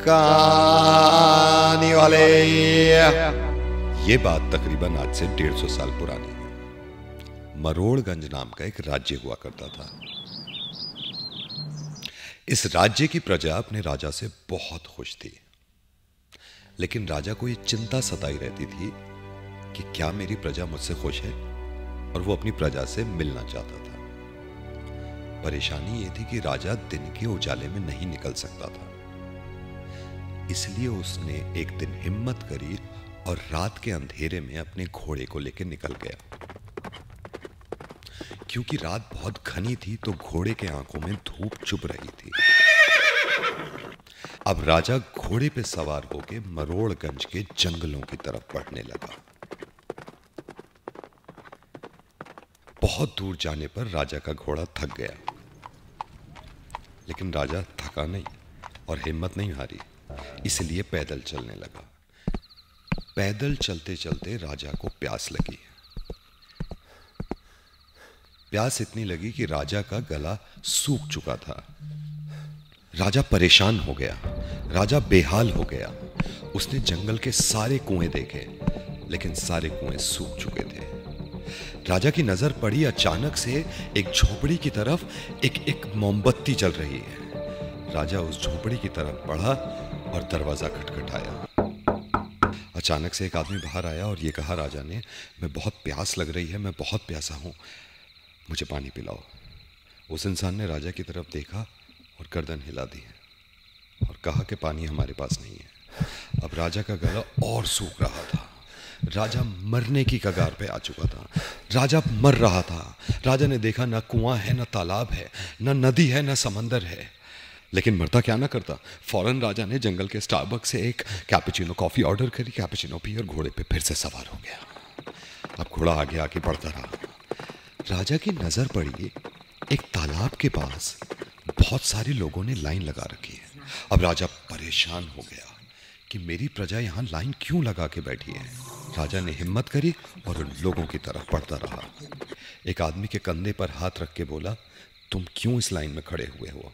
कहानी वाले। ये बात तकरीबन आज से 150 साल पुरानी है। मरोड़गंज नाम का एक राज्य हुआ करता था। इस राज्य की प्रजा अपने राजा से बहुत खुश थी, लेकिन राजा को ये चिंता सताई रहती थी कि क्या मेरी प्रजा मुझसे खुश है, और वो अपनी प्रजा से मिलना चाहता था। परेशानी ये थी कि राजा दिन के उजाले में नहीं निकल सकता था, इसलिए उसने एक दिन हिम्मत करी और रात के अंधेरे में अपने घोड़े को लेकर निकल गया। क्योंकि रात बहुत घनी थी तो घोड़े के आंखों में धूप चुभ रही थी। अब राजा घोड़े पे सवार होकर मरोड़गंज के जंगलों की तरफ बढ़ने लगा। बहुत दूर जाने पर राजा का घोड़ा थक गया, लेकिन राजा थका नहीं और हिम्मत नहीं हारी, इसलिए पैदल चलने लगा। पैदल चलते चलते राजा को प्यास लगी। प्यास इतनी लगी कि राजा का गला सूख चुका था। राजा परेशान हो गया, राजा बेहाल हो गया। उसने जंगल के सारे कुएं देखे, लेकिन सारे कुएं सूख चुके थे। राजा की नजर पड़ी अचानक से एक झोपड़ी की तरफ। एक मोमबत्ती जल रही है। राजा उस झोपड़ी की तरफ बढ़ा और दरवाजा खटखटाया। अचानक से एक आदमी बाहर आया और ये कहा राजा ने, मैं बहुत प्यास लग रही है, मैं बहुत प्यासा हूं, मुझे पानी पिलाओ। उस इंसान ने राजा की तरफ देखा और गर्दन हिला दी और कहा कि पानी हमारे पास नहीं है। अब राजा का गला और सूख रहा था। राजा मरने की कगार पे आ चुका था। राजा मर रहा था। राजा ने देखा ना कुआं है, ना तालाब है, ना नदी है, ना समंदर है, लेकिन मरता क्या ना करता। फौरन राजा ने जंगल के स्टारबक्स से एक कैपुचिनो कॉफी ऑर्डर करी, कैपुचिनो पी और घोड़े पे फिर से सवार हो गया। अब घोड़ा आगे आगे बढ़ता रहा। राजा की नजर पड़ी एक तालाब के पास बहुत सारे लोगों ने लाइन लगा रखी है। अब राजा परेशान हो गया कि मेरी प्रजा यहां लाइन क्यों लगा के बैठी है। राजा ने हिम्मत करी और उन लोगों की तरफ बढ़ता रहा। एक आदमी के कंधे पर हाथ रख के बोला, तुम क्यों इस लाइन में खड़े हुए हो?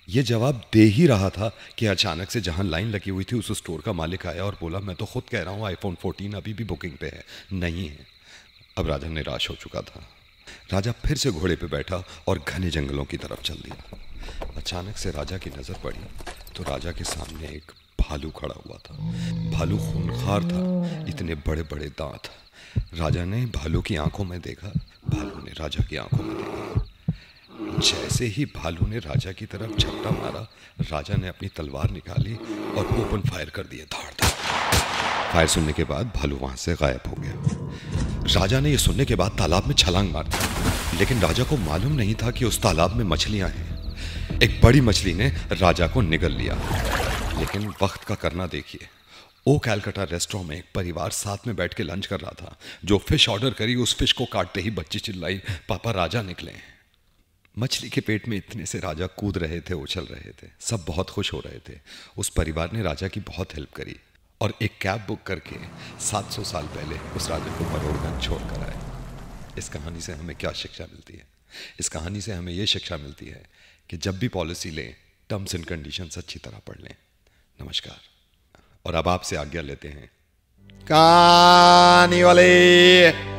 ये जवाब दे ही रहा था कि अचानक से जहां लाइन लगी हुई थी उस स्टोर का मालिक आया और बोला, मैं तो खुद कह रहा हूं आईफोन 14 अभी भी बुकिंग पे है, नहीं है। अब राजा निराश हो चुका था। राजा फिर से घोड़े पे बैठा और घने जंगलों की तरफ चल दिया। अचानक से राजा की नजर पड़ी तो राजा के सामने एक भालू खड़ा हुआ था। भालू खूंखार था, इतने बड़े बड़े दांत। राजा ने भालू की आंखों में देखा, भालू ने राजा की आंखों में देखा। जैसे ही भालू ने राजा की तरफ झपटा मारा, राजा ने अपनी तलवार निकाली और ओपन फायर कर दिया, धाड़ धाड़। फायर सुनने के बाद भालू वहां से गायब हो गया। राजा ने यह सुनने के बाद तालाब में छलांग मार दी, लेकिन राजा को मालूम नहीं था कि उस तालाब में मछलियां हैं। एक बड़ी मछली ने राजा को निगल लिया, लेकिन वक्त का करना देखिए। ओ कैलकाटा रेस्टोरेंट में एक परिवार साथ में बैठ के लंच कर रहा था। जो फिश ऑर्डर करी उस फिश को काटते ही बच्ची चिल्लाई, पापा राजा निकले। मछली के पेट में इतने से राजा कूद रहे थे, उछल रहे थे, सब बहुत खुश हो रहे थे। उस परिवार ने राजा की बहुत हेल्प करी और एक कैब बुक करके 700 साल पहले उस राजा को मरोड़गंज छोड़ कर आए। इस कहानी से हमें क्या शिक्षा मिलती है? इस कहानी से हमें यह शिक्षा मिलती है कि जब भी पॉलिसी लें, टर्म्स एंड कंडीशंस अच्छी तरह पढ़ लें। नमस्कार। और अब आपसे आज्ञा लेते हैं कहानी वाले।